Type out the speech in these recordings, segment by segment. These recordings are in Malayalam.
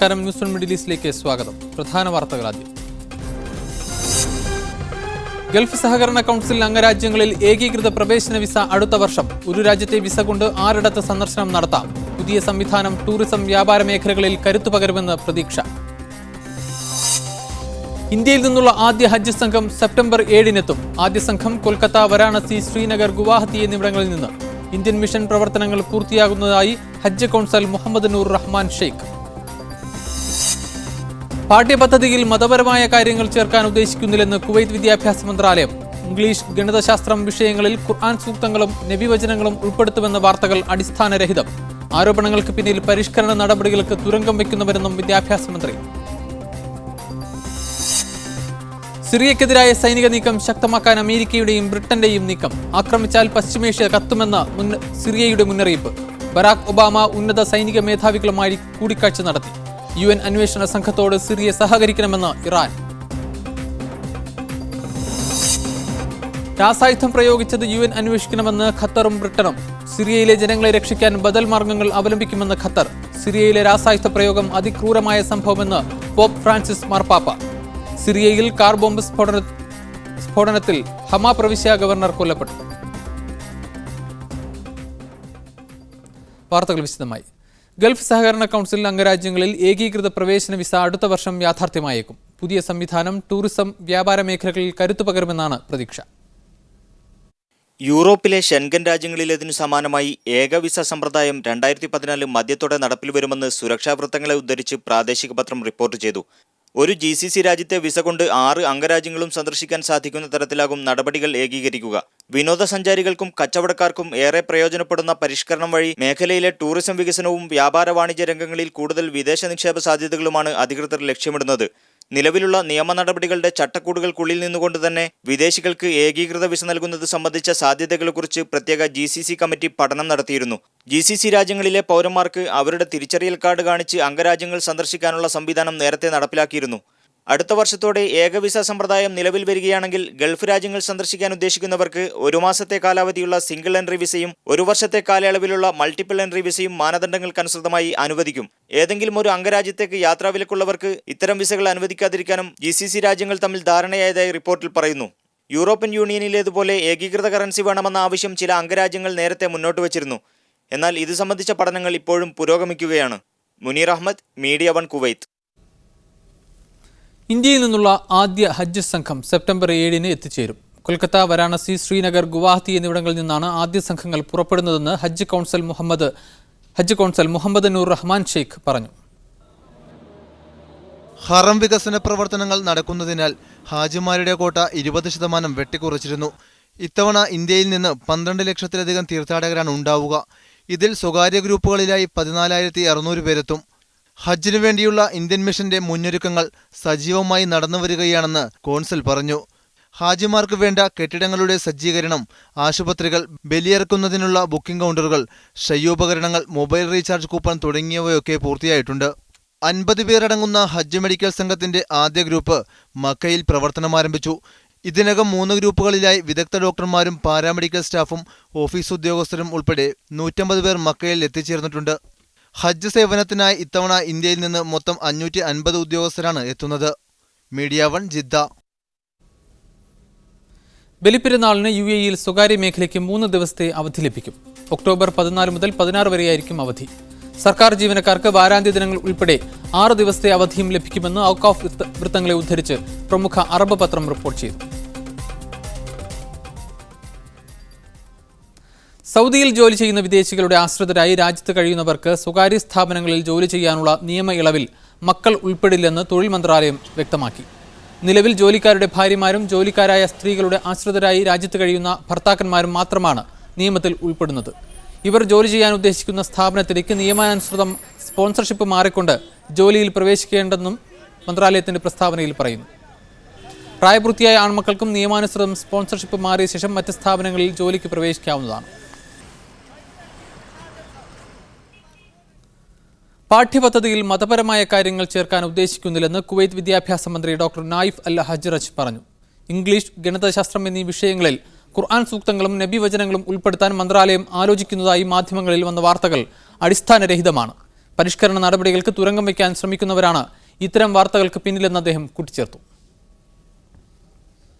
നമസ്കാരം. ന്യൂസ് ഓൺ മിഡിൽ ഈസ്റ്റിലേക്ക് സ്വാഗതം. പ്രധാന വാർത്തകൾ ആദ്യം. ഗൾഫ് സഹകരണ കൗൺസിൽ അംഗരാജ്യങ്ങളിൽ ഏകീകൃത പ്രവേശന വിസ അടുത്ത വർഷം. ഒരു രാജ്യത്തെ വിസ കൊണ്ട് 6 സന്ദർശനം നടത്താം. പുതിയ സംവിധാനം ടൂറിസം വ്യാപാര മേഖലകളിൽ കരുത്തു പകരുമെന്ന് പ്രതീക്ഷ. ഇന്ത്യയിൽ നിന്നുള്ള ആദ്യ ഹജ്ജ് സംഘം സെപ്റ്റംബർ 7-നെത്തും. ആദ്യ സംഘം കൊൽക്കത്ത, വാരാണസി, ശ്രീനഗർ, ഗുവാഹത്തി എന്നിവിടങ്ങളിൽ നിന്ന്. ഇന്ത്യൻ മിഷൻ പ്രവർത്തനങ്ങൾ പൂർത്തിയാകുന്നതായി ഹജ്ജ് കൗൺസിൽ മുഹമ്മദ് നൂർ റഹ്മാൻ ഷെയ്ഖ്. പാഠ്യപദ്ധതിയിൽ മതപരമായ കാര്യങ്ങൾ ചേർക്കാൻ ഉദ്ദേശിക്കുന്നില്ലെന്ന് കുവൈത്ത് വിദ്യാഭ്യാസ മന്ത്രാലയം. ഇംഗ്ലീഷ്, ഗണിതശാസ്ത്രം വിഷയങ്ങളിൽ ഖുർആൻ സൂക്തങ്ങളും നബിവചനങ്ങളും ഉൾപ്പെടുത്തുമെന്ന വാർത്തകൾ അടിസ്ഥാനരഹിതം. ആരോപണങ്ങൾക്ക് പിന്നിൽ പരിഷ്കരണ നടപടികൾക്ക് തുരങ്കം വയ്ക്കുന്നവരെന്നും വിദ്യാഭ്യാസ മന്ത്രി. സിറിയക്കെതിരായ സൈനിക നീക്കം ശക്തമാക്കാൻ അമേരിക്കയുടെയും ബ്രിട്ടന്റെയും നീക്കം. ആക്രമിച്ചാൽ പശ്ചിമേഷ്യ കത്തുമെന്ന് സിറിയയുടെ മുന്നറിയിപ്പ്. ബറാക് ഒബാമ ഉന്നത സൈനിക മേധാവികളുമായി കൂടിക്കാഴ്ച നടത്തി. UN അന്വേഷണ സംഘത്തോട് സിറിയ സഹകരിക്കണമെന്ന് ഇറാൻ. രാസായുധം പ്രയോഗിച്ചത് UN അന്വേഷിക്കണമെന്ന് ഖത്തറും ബ്രിട്ടനും. സിറിയയിലെ ജനങ്ങളെ രക്ഷിക്കാൻ ബദൽ മാർഗങ്ങൾ അവലംബിക്കുമെന്ന് ഖത്തർ. സിറിയയിലെ രാസായുധ പ്രയോഗം അതിക്രൂരമായ സംഭവമെന്ന് പോപ്പ് ഫ്രാൻസിസ് മാർപ്പാപ്പ. സിറിയയിൽ കാർ ബോംബ് സ്ഫോടനത്തിൽ ഹമ പ്രവിശ്യ ഗവർണർ കൊല്ലപ്പെട്ടു. വാർത്തകൾ വിശദമായി. ഗൾഫ് സഹകരണ കൗൺസിൽ അംഗരാജ്യങ്ങളിൽ ഏകീകൃത പ്രവേശന വിസ അടുത്ത വർഷം യാഥാർത്ഥ്യമായേക്കും. പുതിയ സംവിധാനം ടൂറിസം വ്യാപാര മേഖലകളിൽ കരുത്തു പകരുമെന്നാണ് പ്രതീക്ഷ. യൂറോപ്പിലെ ഷെൻഗൻ രാജ്യങ്ങളിലേതിനു സമാനമായി ഏക വിസ സമ്പ്രദായം 2014 മധ്യത്തോടെ നടപ്പിൽ വരുമെന്ന് സുരക്ഷാ വൃത്തങ്ങളെ ഉദ്ധരിച്ച് പ്രാദേശിക പത്രം റിപ്പോർട്ട് ചെയ്തു. ഒരു GCC രാജ്യത്തെ വിസ കൊണ്ട് 6 അംഗരാജ്യങ്ങളും സന്ദർശിക്കാൻ സാധിക്കുന്ന തരത്തിലാകും നടപടികൾ ഏകീകരിക്കുക. വിനോദസഞ്ചാരികൾക്കും കച്ചവടക്കാർക്കും ഏറെ പ്രയോജനപ്പെടുന്ന പരിഷ്കരണം വഴി മേഖലയിലെ ടൂറിസം വികസനവും വ്യാപാര വാണിജ്യ രംഗങ്ങളിൽ കൂടുതൽ വിദേശ നിക്ഷേപ സാധ്യതകളുമാണ് അധികൃതർ ലക്ഷ്യമിടുന്നത്. നിലവിലുള്ള നിയമ നടപടികളുടെ ചട്ടക്കൂടുകൾക്കുള്ളിൽ നിന്നുകൊണ്ട് തന്നെ വിദേശികൾക്ക് ഏകീകൃത വിസ നൽകുന്നത് സംബന്ധിച്ച സാധ്യതകളെക്കുറിച്ച് പ്രത്യേക GCC കമ്മിറ്റി പഠനം നടത്തിയിരുന്നു. GCC രാജ്യങ്ങളിലെ പൗരന്മാർക്ക് അവരുടെ തിരിച്ചറിയൽ കാർഡ് കാണിച്ച് അംഗരാജ്യങ്ങൾ സന്ദർശിക്കാനുള്ള സംവിധാനം നേരത്തെ നടപ്പിലാക്കിയിരുന്നു. അടുത്ത വർഷത്തോടെ ഏക വിസ സമ്പ്രദായം നിലവിൽ വരികയാണെങ്കിൽ ഗൾഫ് രാജ്യങ്ങൾ സന്ദർശിക്കാൻ ഉദ്ദേശിക്കുന്നവർക്ക് 1 മാസത്തെ കാലാവധിയുള്ള സിംഗിൾ എൻട്രി വിസയും 1 വർഷത്തെ കാലയളവിലുള്ള മൾട്ടിപ്പിൾ എൻട്രി വിസയും മാനദണ്ഡങ്ങൾക്കനുസൃതമായി അനുവദിക്കും. ഏതെങ്കിലും ഒരു അംഗരാജ്യത്തേക്ക് യാത്രാവിലക്കുള്ളവർക്ക് ഇത്തരം വിസകൾ അനുവദിക്കാതിരിക്കാനും GCC രാജ്യങ്ങൾ തമ്മിൽ ധാരണയായതായി റിപ്പോർട്ടിൽ പറയുന്നു. യൂറോപ്യൻ യൂണിയനിലേതുപോലെ ഏകീകൃത കറൻസി വേണമെന്ന ആവശ്യം ചില അംഗരാജ്യങ്ങൾ നേരത്തെ മുന്നോട്ട് വച്ചിരുന്നു. എന്നാൽ ഇത് സംബന്ധിച്ച പഠനങ്ങൾ ഇപ്പോഴും പുരോഗമിക്കുകയാണ്. Muneer Ahmad, media 1 Kuwait. ഇന്ത്യയിൽ നിന്നുള്ള ആദ്യ ഹജ്ജ് സംഘം സെപ്റ്റംബർ 7-ന് എത്തിച്ചേരും. കൊൽക്കത്ത, വാരാണസി, ശ്രീനഗർ, ഗുവാഹത്തി എന്നിവിടങ്ങളിൽ നിന്നാണ് ആദ്യ സംഘങ്ങൾ പുറപ്പെടുന്നതെന്ന് ഹജ്ജ് കൗൺസിൽ മുഹമ്മദ് നൂർ റഹ്മാൻ ഷെയ്ഖ് പറഞ്ഞു. ഹറം വികസന പ്രവർത്തനങ്ങൾ നടക്കുന്നതിനാൽ ഹാജിമാരുടെ കോട്ട 20% വെട്ടിക്കുറച്ചിരുന്നു. ഇത്തവണ ഇന്ത്യയിൽ നിന്ന് 12 ലക്ഷത്തിലധികം തീർത്ഥാടകരാണ് ഉണ്ടാവുക. ഇതിൽ സ്വകാര്യ ഗ്രൂപ്പുകളിലായി 14,600 പേരെത്തും. ഹജ്ജിനു വേണ്ടിയുള്ള ഇന്ത്യൻ മിഷന്റെ മുന്നൊരുക്കങ്ങൾ സജീവമായി നടന്നുവരികയാണെന്ന് കോൺസിൽ പറഞ്ഞു. ഹാജിമാർക്ക് വേണ്ട കെട്ടിടങ്ങളുടെ സജ്ജീകരണം, ആശുപത്രികൾ, ബലിയിറക്കുന്നതിനുള്ള ബുക്കിംഗ് കൗണ്ടറുകൾ, ശയ്യോപകരണങ്ങൾ, മൊബൈൽ റീചാർജ് കൂപ്പൺ തുടങ്ങിയവയൊക്കെ പൂർത്തിയായിട്ടുണ്ട്. 50 പേരടങ്ങുന്ന ഹജ്ജ് മെഡിക്കൽ സംഘത്തിന്റെ ആദ്യ ഗ്രൂപ്പ് മക്കയിൽ പ്രവർത്തനമാരംഭിച്ചു. ഇതിനകം 3 ഗ്രൂപ്പുകളിലായി വിദഗ്ധ ഡോക്ടർമാരും പാരാമെഡിക്കൽ സ്റ്റാഫും ഓഫീസ് ഉദ്യോഗസ്ഥരും ഉൾപ്പെടെ 150 പേർ മക്കയിൽ എത്തിച്ചേർന്നിട്ടുണ്ട്. ഹജ്ജ് സേവനത്തിനായി ഇത്തവണ ഇന്ത്യയിൽ നിന്ന് മൊത്തം 550 ഉദ്യോഗസ്ഥരാണ് എത്തുന്നത്. Media 1 Jeddah. ബലിപ്പെരുന്നാളിന് UAE-യിൽ സ്വകാര്യ മേഖലയ്ക്ക് 3 ദിവസത്തെ അവധി ലഭിക്കും. ഒക്ടോബർ 14 മുതൽ 16 വരെയായിരിക്കും അവധി. സർക്കാർ ജീവനക്കാർക്ക് വാരാന്ത്യ ദിനങ്ങൾ ഉൾപ്പെടെ 6 ദിവസത്തെ അവധിയും ലഭിക്കുമെന്ന് ഔക്കാഫ് വൃത്തങ്ങളെ ഉദ്ധരിച്ച് പ്രമുഖ അറബ് പത്രം റിപ്പോർട്ട് ചെയ്തു. സൗദിയിൽ ജോലി ചെയ്യുന്ന വിദേശികളുടെ ആശ്രിതരായി രാജ്യത്ത് കഴിയുന്നവർക്ക് സ്വകാര്യ സ്ഥാപനങ്ങളിൽ ജോലി ചെയ്യാനുള്ള നിയമ ഇളവിൽ മക്കൾ ഉൾപ്പെടില്ലെന്ന് തൊഴിൽ മന്ത്രാലയം വ്യക്തമാക്കി. നിലവിൽ ജോലിക്കാരുടെ ഭാര്യമാരും ജോലിക്കാരായ സ്ത്രീകളുടെ ആശ്രിതരായി രാജ്യത്ത് കഴിയുന്ന ഭർത്താക്കന്മാരും മാത്രമാണ് നിയമത്തിൽ ഉൾപ്പെടുന്നത്. ഇവർ ജോലി ചെയ്യാൻ ഉദ്ദേശിക്കുന്ന സ്ഥാപനത്തിലേക്ക് നിയമാനുസൃതം സ്പോൺസർഷിപ്പ് മാറിക്കൊണ്ട് ജോലിയിൽ പ്രവേശിക്കേണ്ടെന്നും മന്ത്രാലയത്തിന്റെ പ്രസ്താവനയിൽ പറയുന്നു. പ്രായപൂർത്തിയായ ആൺമക്കൾക്കും നിയമാനുസൃതം സ്പോൺസർഷിപ്പ് മാറിയ ശേഷം മറ്റ് സ്ഥാപനങ്ങളിൽ ജോലിക്ക് പ്രവേശിക്കാവുന്നതാണ്. പാഠ്യപദ്ധതിയിൽ മതപരമായ കാര്യങ്ങൾ ചേർക്കാൻ ഉദ്ദേശിക്കുന്നില്ലെന്ന് കുവൈത്ത് വിദ്യാഭ്യാസ മന്ത്രി ഡോക്ടർ നായിഫ് അൽ ഹജ്റജ് പറഞ്ഞു. ഇംഗ്ലീഷ്, ഗണിതശാസ്ത്രം എന്നീ വിഷയങ്ങളിൽ ഖുർആൻ സൂക്തങ്ങളും നബിവചനങ്ങളും ഉൾപ്പെടുത്താൻ മന്ത്രാലയം ആലോചിക്കുന്നതായി മാധ്യമങ്ങളിൽ വന്ന വാർത്തകൾ അടിസ്ഥാനരഹിതമാണ്. പരിഷ്കരണ നടപടികൾക്ക് തുരങ്കം വയ്ക്കാൻ ശ്രമിക്കുന്നവരാണ് ഇത്തരം വാർത്തകൾക്ക് പിന്നിലെന്ന് അദ്ദേഹം കൂട്ടിച്ചേർത്തു.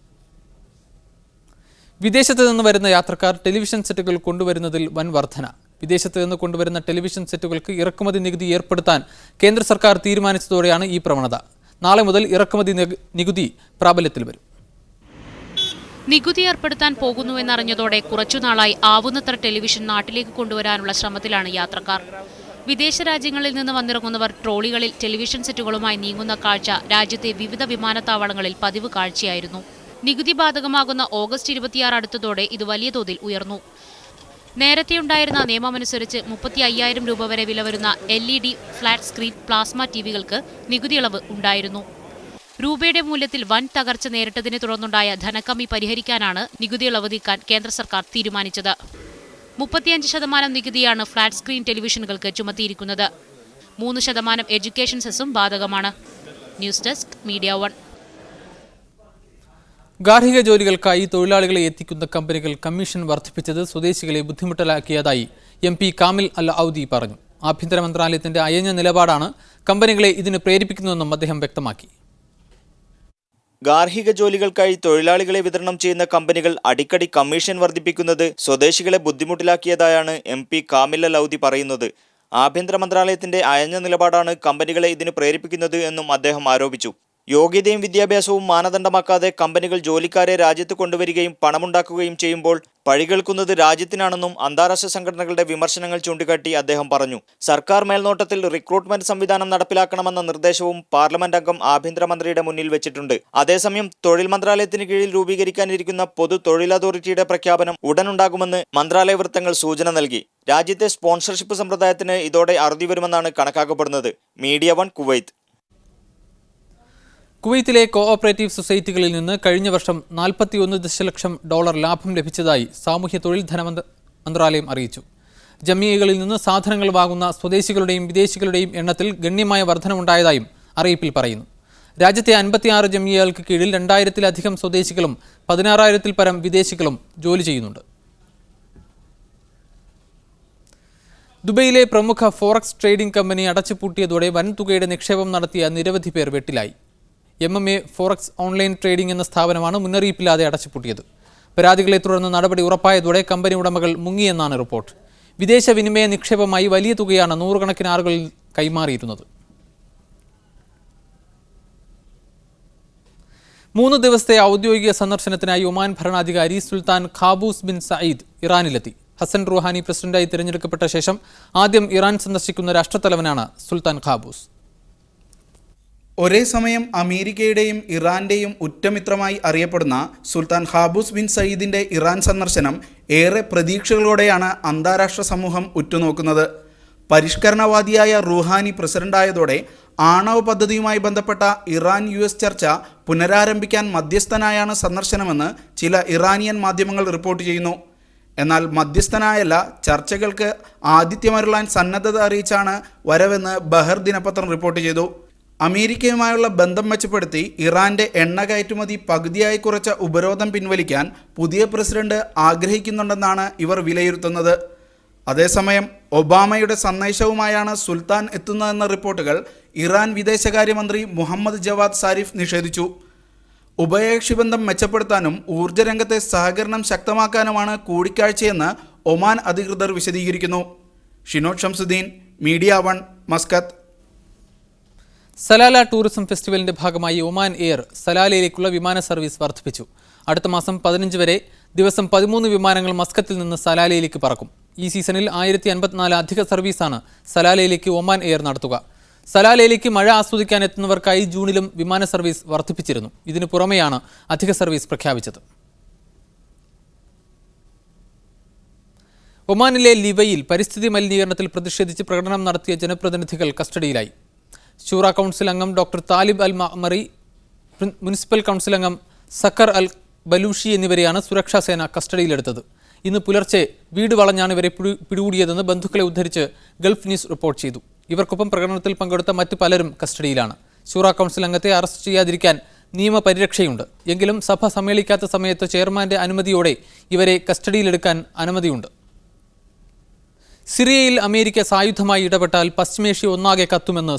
വിദേശത്ത് നിന്ന് വരുന്ന യാത്രക്കാർ ടെലിവിഷൻ സെറ്റുകൾ കൊണ്ടുവരുന്നതിൽ വൻ വർധന. വിദേശത്ത് നിന്ന് കൊണ്ടുവരുന്ന ടെലിവിഷൻ സെറ്റുകൾക്ക് ഇറക്കുമതി നികുതി ഏർപ്പെടുത്താൻ കേന്ദ്ര സർക്കാർ തീരുമാനിച്ചതോടെയാണ് ഈ പ്രവണത. നാളെ മുതൽ ഇറക്കുമതി നികുതി പ്രാബല്യത്തിൽ വരും. നികുതി ഏർപ്പെടുത്താൻ പോകുന്നുവെന്നറിഞ്ഞതോടെ കുറച്ചുനാളായി ആവുന്നത്ര ടെലിവിഷൻ നാട്ടിലേക്ക് കൊണ്ടുവരാനുള്ള ശ്രമത്തിലാണ് യാത്രക്കാർ. വിദേശ രാജ്യങ്ങളിൽ നിന്ന് വന്നിറങ്ങുന്നവർ ട്രോളികളിൽ ടെലിവിഷൻ സെറ്റുകളുമായി നീങ്ങുന്ന കാഴ്ച രാജ്യത്തെ വിവിധ വിമാനത്താവളങ്ങളിൽ പതിവ് കാഴ്ചയായിരുന്നു. നികുതി ബാധകമാകുന്ന ഓഗസ്റ്റ് 26 അടുത്തതോടെ ഇത് വലിയ തോതിൽ ഉയർന്നു. നേരത്തെയുണ്ടായിരുന്ന നിയമമനുസരിച്ച് 35,000 രൂപ വരെ വില വരുന്ന LED ഫ്ലാറ്റ് സ്ക്രീൻ പ്ലാസ്മ ടിവികൾക്ക് നികുതി ഇളവ് ഉണ്ടായിരുന്നു. രൂപയുടെ മൂല്യത്തിൽ വൻ തകർച്ച നേരിട്ടതിനെ തുടർന്നുണ്ടായ ധനക്കമ്മി പരിഹരിക്കാനാണ് നികുതി ഇളവ് നീക്കാൻ കേന്ദ്ര സർക്കാർ തീരുമാനിച്ചത്. 35% നികുതിയാണ് ഫ്ലാറ്റ് സ്ക്രീൻ ടെലിവിഷനുകൾക്ക് ചുമത്തിയിരിക്കുന്നത്. 3% എഡ്യൂക്കേഷൻ സെസ്സും ബാധകമാണ്. News desk media 1. ഗാർഹിക ജോലികൾക്കായി തൊഴിലാളികളെ എത്തിക്കുന്ന കമ്പനികൾ കമ്മീഷൻ വർദ്ധിപ്പിച്ചത് സ്വദേശികളെ ബുദ്ധിമുട്ടിലാക്കിയതായി MP കാമിൽ അൽ ഔദി പറഞ്ഞു. ആഭ്യന്തര മന്ത്രാലയത്തിന്റെ അയഞ്ഞ നിലപാടാണ് കമ്പനികളെ ഇതിന് പ്രേരിപ്പിക്കുന്നതെന്നും അദ്ദേഹം വ്യക്തമാക്കി. ഗാർഹിക ജോലികൾക്കായി തൊഴിലാളികളെ വിതരണം ചെയ്യുന്ന കമ്പനികൾ അടിക്കടി കമ്മീഷൻ വർദ്ധിപ്പിക്കുന്നത് സ്വദേശികളെ ബുദ്ധിമുട്ടിലാക്കിയതായാണ് MP കാമിൽ അൽ ഔദി പറയുന്നത്. ആഭ്യന്തര മന്ത്രാലയത്തിന്റെ അയഞ്ഞ നിലപാടാണ് കമ്പനികളെ ഇതിന് പ്രേരിപ്പിക്കുന്നത് എന്നും അദ്ദേഹം ആരോപിച്ചു. യോഗ്യതയും വിദ്യാഭ്യാസവും മാനദണ്ഡമാക്കാതെ കമ്പനികൾ ജോലിക്കാരെ രാജ്യത്ത് കൊണ്ടുവരികയും പണമുണ്ടാക്കുകയും ചെയ്യുമ്പോൾ പഴികേൾക്കുന്നത് രാജ്യത്തിനാണെന്നും അന്താരാഷ്ട്ര സംഘടനകളുടെ വിമർശനങ്ങൾ ചൂണ്ടിക്കാട്ടി അദ്ദേഹം പറഞ്ഞു. സർക്കാർ മേൽനോട്ടത്തിൽ റിക്രൂട്ട്മെന്റ് സംവിധാനം നടപ്പിലാക്കണമെന്ന നിർദ്ദേശവും പാർലമെന്റ് അംഗം ആഭ്യന്തരമന്ത്രിയുടെ മുന്നിൽ വെച്ചിട്ടുണ്ട്. അതേസമയം തൊഴിൽ മന്ത്രാലയത്തിന് കീഴിൽ രൂപീകരിക്കാനിരിക്കുന്ന പൊതു തൊഴിൽ അതോറിറ്റിയുടെ പ്രഖ്യാപനം ഉടനുണ്ടാകുമെന്ന് മന്ത്രാലയ വൃത്തങ്ങൾ സൂചന നൽകി. രാജ്യത്തെ സ്പോൺസർഷിപ്പ് സമ്പ്രദായത്തിന് ഇതോടെ അറുതി വരുമെന്നാണ് കണക്കാക്കപ്പെടുന്നത്. Media 1 Kuwait. കുവൈത്തിലെ കോഓപ്പറേറ്റീവ് സൊസൈറ്റികളിൽ നിന്ന് കഴിഞ്ഞ വർഷം $41 ദശലക്ഷം ലാഭം ലഭിച്ചതായി സാമൂഹ്യ തൊഴിൽ മന്ത്രാലയം അറിയിച്ചു. ജമിയകളിൽ നിന്ന് സാധനങ്ങൾ വാങ്ങുന്ന സ്വദേശികളുടെയും വിദേശികളുടെയും എണ്ണത്തിൽ ഗണ്യമായ വർധനവുണ്ടായതായും അറിയിപ്പിൽ പറയുന്നു. രാജ്യത്തെ 56 ജമിയകൾക്ക് കീഴിൽ 2000-ലധികം സ്വദേശികളും 16,000-ൽ പരം വിദേശികളും ജോലി ചെയ്യുന്നുണ്ട്. ദുബൈയിലെ പ്രമുഖ ഫോറക്സ് ട്രേഡിംഗ് കമ്പനി അടച്ചുപൂട്ടിയതോടെ വൻതുകയുടെ നിക്ഷേപം നടത്തിയ നിരവധി പേർ വെട്ടിലായി. MMA ഫോറക്സ് ഓൺലൈൻ ട്രേഡിംഗ് എന്ന സ്ഥാപനമാണ് മുന്നറിയിപ്പില്ലാതെ അടച്ചുപൂട്ടിയത്. പരാതികളെ തുടർന്ന് നടപടി ഉറപ്പായതോടെ കമ്പനി ഉടമകൾ മുങ്ങിയെന്നാണ് റിപ്പോർട്ട്. വിദേശ വിനിമയ നിക്ഷേപമായി വലിയ തുകയാണ് നൂറുകണക്കിന് ആളുകളിൽ കൈമാറിയിരുന്നത്. 3 ദിവസത്തെ ഔദ്യോഗിക സന്ദർശനത്തിനായി ഒമാൻ ഭരണാധികാരി സുൽത്താൻ ഖാബൂസ് ബിൻ സയ്യിദ് ഇറാനിലെത്തി. ഹസൻ റുഹാനി പ്രസിഡന്റായി തിരഞ്ഞെടുക്കപ്പെട്ട ശേഷം ആദ്യം ഇറാൻ സന്ദർശിക്കുന്ന രാഷ്ട്രത്തലവനാണ് സുൽത്താൻ ഖാബൂസ്. ഒരേ സമയം അമേരിക്കയുടെയും ഇറാന്റെയും ഉറ്റമിത്രമായി അറിയപ്പെടുന്ന സുൽത്താൻ ഖാബൂസ് ബിൻ സയ്യിദിന്റെ ഇറാൻ സന്ദർശനം ഏറെ പ്രതീക്ഷകളോടെയാണ് അന്താരാഷ്ട്ര സമൂഹം ഉറ്റുനോക്കുന്നത്. പരിഷ്കരണവാദിയായ റുഹാനി പ്രസിഡന്റായതോടെ ആണവ പദ്ധതിയുമായി ബന്ധപ്പെട്ട ഇറാൻ-US ചർച്ച പുനരാരംഭിക്കാൻ മധ്യസ്ഥനായാണ് സന്ദർശനമെന്ന് ചില ഇറാനിയൻ മാധ്യമങ്ങൾ റിപ്പോർട്ട് ചെയ്യുന്നു. എന്നാൽ മധ്യസ്ഥനായല്ല, ചർച്ചകൾക്ക് ആതിഥ്യമരുളാൻ സന്നദ്ധത അറിയിച്ചാണ് വരവെന്ന് ബഹർ ദിനപത്രം റിപ്പോർട്ട് ചെയ്തു. അമേരിക്കയുമായുള്ള ബന്ധം മെച്ചപ്പെടുത്തി ഇറാന്റെ എണ്ണ കയറ്റുമതി പകുതിയായി കുറച്ച ഉപരോധം പിൻവലിക്കാൻ പുതിയ പ്രസിഡന്റ് ആഗ്രഹിക്കുന്നുണ്ടെന്നാണ് ഇവർ വിലയിരുത്തുന്നത്. അതേസമയം ഒബാമയുടെ സന്ദേശവുമായാണ് സുൽത്താൻ എത്തുന്നതെന്ന റിപ്പോർട്ടുകൾ ഇറാൻ വിദേശകാര്യമന്ത്രി മുഹമ്മദ് ജവാദ് സാരിഫ് നിഷേധിച്ചു. ഉഭയകക്ഷി ബന്ധം മെച്ചപ്പെടുത്താനും ഊർജ്ജരംഗത്തെ സഹകരണം ശക്തമാക്കാനുമാണ് കൂടിക്കാഴ്ചയെന്ന് ഒമാൻ അധികൃതർ വിശദീകരിക്കുന്നു. Shinod Shamsudheen, media 1, Muscat. Salalah tourism ഫെസ്റ്റിവലിന്റെ ഭാഗമായി ഒമാൻ എയർ സലാലയിലേക്കുള്ള വിമാന സർവീസ് വർദ്ധിപ്പിച്ചു. അടുത്ത മാസം 15 വരെ ദിവസം 13 വിമാനങ്ങൾ മസ്കത്തിൽ നിന്ന് സലാലയിലേക്ക് പറക്കും. ഈ സീസണിൽ 1054 അധിക സർവീസാണ് സലാലയിലേക്ക് ഒമാൻ എയർ നടത്തുക. സലാലയിലേക്ക് മഴ ആസ്വദിക്കാൻ എത്തുന്നവർക്കായി ജൂണിലും വിമാന സർവീസ് വർദ്ധിപ്പിച്ചിരുന്നു. ഇതിനു പുറമെയാണ് അധിക സർവീസ് പ്രഖ്യാപിച്ചത്. ഒമാനിലെ ലിവയിൽ പരിസ്ഥിതി മലിനീകരണത്തിൽ പ്രതിഷേധിച്ച് പ്രകടനം നടത്തിയ ജനപ്രതിനിധികൾ കസ്റ്റഡിയിലായി. ഷൂറ കൗൺസിൽ അംഗം doctor Talib Al മഅമറി, municipal council അംഗം സക്കർ അൽ ബലൂഷി എന്നിവരെയാണ് സുരക്ഷാ സേന കസ്റ്റഡിയിലെടുത്തത്. ഇന്ന് പുലർച്ചെ വീട് വളഞ്ഞാണ് ഇവരെ പിടികൂടിയതെന്ന് ബന്ധുക്കളെ ഉദ്ധരിച്ച് ഗൾഫ് ന്യൂസ് റിപ്പോർട്ട് ചെയ്തു. ഇവർക്കൊപ്പം പ്രകടനത്തിൽ പങ്കെടുത്ത മറ്റ് പലരും കസ്റ്റഡിയിലാണ്. ഷൂറ കൗൺസിൽ അംഗത്തെ അറസ്റ്റ് ചെയ്യാതിരിക്കാൻ നിയമപരിരക്ഷയുണ്ട്. എങ്കിലും സഭ സമ്മേളിക്കാത്ത സമയത്ത് ചെയർമാന്റെ അനുമതിയോടെ ഇവരെ കസ്റ്റഡിയിലെടുക്കാൻ അനുമതിയുണ്ട്. സിറിയയിൽ അമേരിക്ക സായുധമായി ഇടപെട്ടാൽ പശ്ചിമേഷ്യ ഒന്നാകെ കത്തുമെന്ന്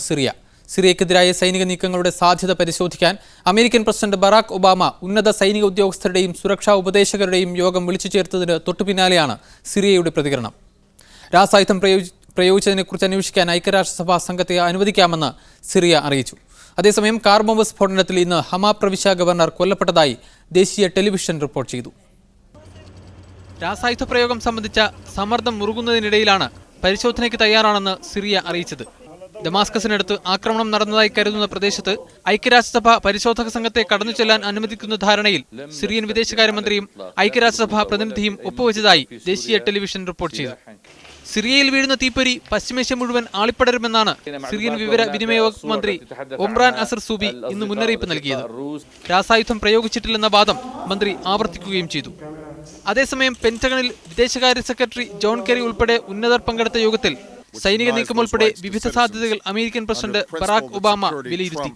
സിറിയക്കെതിരായ സൈനിക നീക്കങ്ങളുടെ സാധ്യത പരിശോധിക്കാൻ അമേരിക്കൻ പ്രസിഡന്റ് ബറാക് ഒബാമ ഉന്നത സൈനിക ഉദ്യോഗസ്ഥരുടെയും സുരക്ഷാ ഉപദേശകരുടെയും യോഗം വിളിച്ചു ചേർത്തതിന് തൊട്ടുപിന്നാലെയാണ് സിറിയയുടെ പ്രതികരണം. രാസായുധം പ്രയോഗിച്ചതിനെക്കുറിച്ച് അന്വേഷിക്കാൻ ഐക്യരാഷ്ട്രസഭാ സംഘത്തെ അനുവദിക്കാമെന്ന് സിറിയ അറിയിച്ചു. അതേസമയം കാർ ബോംബ് സ്ഫോടനത്തിൽ ഇന്ന് ഹമാ പ്രവിശ്യ ഗവർണർ കൊല്ലപ്പെട്ടതായി ദേശീയ ടെലിവിഷൻ റിപ്പോർട്ട് ചെയ്തു. രാസായുധ പ്രയോഗം സംബന്ധിച്ച സമ്മർദ്ദം മുറുകുന്നതിനിടയിലാണ് പരിശോധനയ്ക്ക് തയ്യാറാണെന്ന് സിറിയ അറിയിച്ചത്. ദമാസ്കസിനടുത്ത് ആക്രമണം നടന്നതായി കരുതുന്ന പ്രദേശത്ത് ഐക്യരാഷ്ട്രസഭ പരിശോധക സംഘത്തെ കടന്നു ചെല്ലാൻ അനുവദിക്കുന്ന ധാരണയിൽ സിറിയൻ വിദേശകാര്യമന്ത്രിയും ഐക്യരാഷ്ട്രസഭാ പ്രതിനിധിയും ഒപ്പുവെച്ചതായി ദേശീയ ടെലിവിഷൻ റിപ്പോർട്ട് ചെയ്തു. സിറിയയിൽ വീഴുന്ന തീപ്പൊരി പശ്ചിമേഷ്യ മുഴുവൻ ആളിപ്പടരുമെന്നാണ് സിറിയൻ വിവര വിനിമയ വകുപ്പ് മന്ത്രി ഒമ്രാൻ അസർ സൂബി ഇന്ന് മുന്നറിയിപ്പ് നൽകിയത്. രാസായുധം പ്രയോഗിച്ചിട്ടില്ലെന്ന വാദം മന്ത്രി ആവർത്തിക്കുകയും ചെയ്തു. അതേസമയം പെന്റഗണിൽ വിദേശകാര്യ സെക്രട്ടറി ജോൺ കെറി ഉൾപ്പെടെ ഉന്നതർ പങ്കെടുത്ത യോഗത്തിൽ സൈനിക നീക്കം ഉൾപ്പെടെ വിവിധ സാധ്യതകൾ അമേരിക്കൻ പ്രസിഡന്റ് ബറാക് ഒബാമ വിലയിരുത്തി.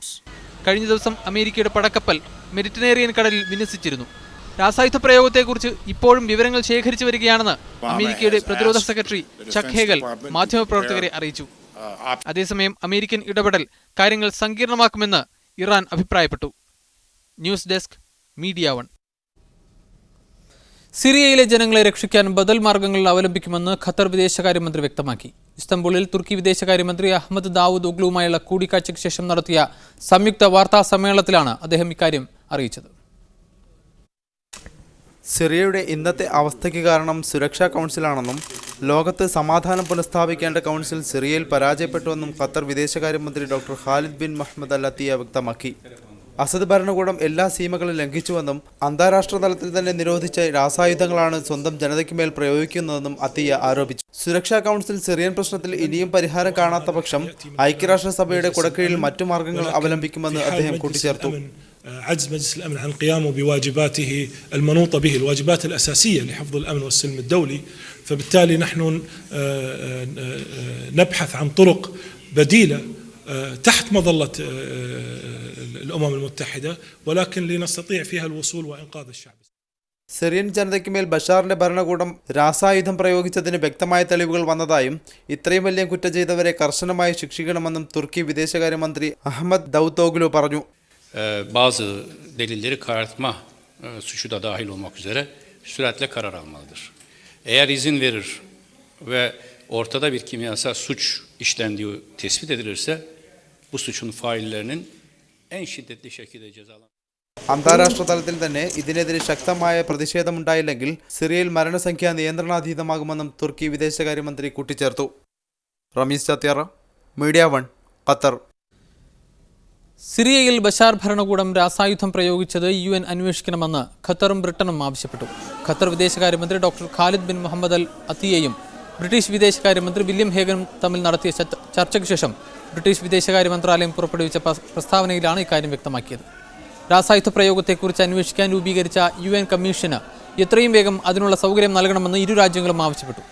കഴിഞ്ഞ ദിവസം അമേരിക്കയുടെ പടക്കപ്പൽ മെഡിറ്ററേനിയൻ കടലിൽ വിന്യസിച്ചിരുന്നു. രാസായുധ പ്രയോഗത്തെക്കുറിച്ച് ഇപ്പോഴും വിവരങ്ങൾ ശേഖരിച്ചു വരികയാണെന്ന് അമേരിക്കയുടെ പ്രതിരോധ സെക്രട്ടറി ചക്ക് ഹേഗൽ മാധ്യമപ്രവർത്തകരെ അറിയിച്ചു. അതേസമയം അമേരിക്കൻ ഇടപെടൽ കാര്യങ്ങൾ സങ്കീർണമാക്കുമെന്ന് ഇറാൻ അഭിപ്രായപ്പെട്ടു. News desk media 1. സിറിയയിലെ ജനങ്ങളെ രക്ഷിക്കാൻ ബദൽ മാർഗങ്ങൾ അവലംബിക്കുമെന്ന് ഖത്തർ വിദേശകാര്യമന്ത്രി വ്യക്തമാക്കി. ഇസ്തംബൂളിൽ തുർക്കി വിദേശകാര്യമന്ത്രി അഹമ്മദ് ദാവൂദ് ഒഗ്ലുവുമായുള്ള കൂടിക്കാഴ്ചയ്ക്ക് ശേഷം നടത്തിയ സംയുക്ത വാർത്താ സമ്മേളനത്തിലാണ് അദ്ദേഹം ഇക്കാര്യം അറിയിച്ചത്. സിറിയയുടെ ഇന്നത്തെ അവസ്ഥയ്ക്ക് കാരണം സുരക്ഷാ കൗൺസിലാണെന്നും ലോകത്ത് സമാധാനം പുനഃസ്ഥാപിക്കേണ്ട കൗൺസിൽ സിറിയയിൽ പരാജയപ്പെട്ടുവെന്നും ഖത്തർ വിദേശകാര്യമന്ത്രി ഡോക്ടർ ഖാലിദ് ബിൻ മുഹമ്മദ് അൽ അത്തിയ വ്യക്തമാക്കി. അസദ് ഭരണകൂടം എല്ലാ സീമകളും ലംഘിച്ചുവെന്നും അന്താരാഷ്ട്ര തലത്തിൽ തന്നെ നിരോധിച്ച രാസായുധങ്ങളാണ് സ്വന്തം ജനതയ്ക്ക് മേൽ പ്രയോഗിക്കുന്നതെന്നും അത്തിയ ആരോപിച്ചു. സുരക്ഷാ കൗൺസിൽ സിറിയൻ പ്രശ്നത്തിൽ ഇനിയും പരിഹാരം കാണാത്ത പക്ഷം ഐക്യരാഷ്ട്രസഭയുടെ കുടക്കീഴിൽ മറ്റു മാർഗങ്ങൾ അവലംബിക്കുമെന്ന് അദ്ദേഹം കൂട്ടിച്ചേർത്തു. عجز مجلس الأمن عن قيامه بواجباته المنوطة به الواجبات الأساسية لحفظ الأمن والسلم الدولي، فبالتالي نحن نبحث عن طرق بديلة تحت مظلة الأمم المتحدة ولكن لنستطيع فيها الوصول وإنقاذ الشعب. സിറിയൻ ജനതയ്ക്ക് മേൽ ബഷാറിന്റെ ഭരണകൂടം രാസായുധം പ്രയോഗിച്ചതിന് വ്യക്തമായ തെളിവുകൾ വന്നതായും ഇത്രയും വലിയ കുറ്റം ചെയ്തവരെ kർശനമായി ശിക്ഷിക്കണമെന്നും തുർക്കി വിദേശകാര്യമന്ത്രി അഹമ്മദ് ദാവൂദോഗ്ലു പറഞ്ഞു. Bazı delilleri karartma suçu da dahil olmak üzere süratle karar almalıdır. Eğer izin verir ve ortada bir kimyasal suç işlendiği tespit edilirse bu suçun faillerinin en şiddetli şekilde cezalandırılması. അന്താരാഷ്ട്ര തലത്തിൽ തന്നെ ഇതിനെതിരെ ശക്തമായ പ്രതിഷേധമുണ്ടായില്ലെങ്കിൽ സിറിയയിൽ മരണസംഖ്യ നിയന്ത്രണാതീതമാകുമെന്നും തുർക്കി വിദേശകാര്യമന്ത്രി കൂട്ടിച്ചേർത്തു. Rameez Chathiyara, media 1, Qatar. സിറിയയിൽ ബഷാർ ഭരണകൂടം രാസായുധം പ്രയോഗിച്ചത് UN അന്വേഷിക്കണമെന്ന് ഖത്തറും ബ്രിട്ടനും ആവശ്യപ്പെട്ടു. ഖത്തർ വിദേശകാര്യമന്ത്രി ഡോക്ടർ ഖാലിദ് ബിൻ മുഹമ്മദ് അൽ അത്തിയയും ബ്രിട്ടീഷ് വിദേശകാര്യമന്ത്രി വില്യം ഹേഗനും തമ്മിൽ നടത്തിയ ചർച്ചയ്ക്ക് ശേഷം ബ്രിട്ടീഷ് വിദേശകാര്യ മന്ത്രാലയം പുറപ്പെടുവിച്ച പ്രസ്താവനയിലാണ് ഇക്കാര്യം വ്യക്തമാക്കിയത്. രാസായുധ പ്രയോഗത്തെക്കുറിച്ച് അന്വേഷിക്കാൻ രൂപീകരിച്ച UN കമ്മീഷന് എത്രയും വേഗം അതിനുള്ള സൗകര്യം നൽകണമെന്ന് ഇരു രാജ്യങ്ങളും ആവശ്യപ്പെട്ടു.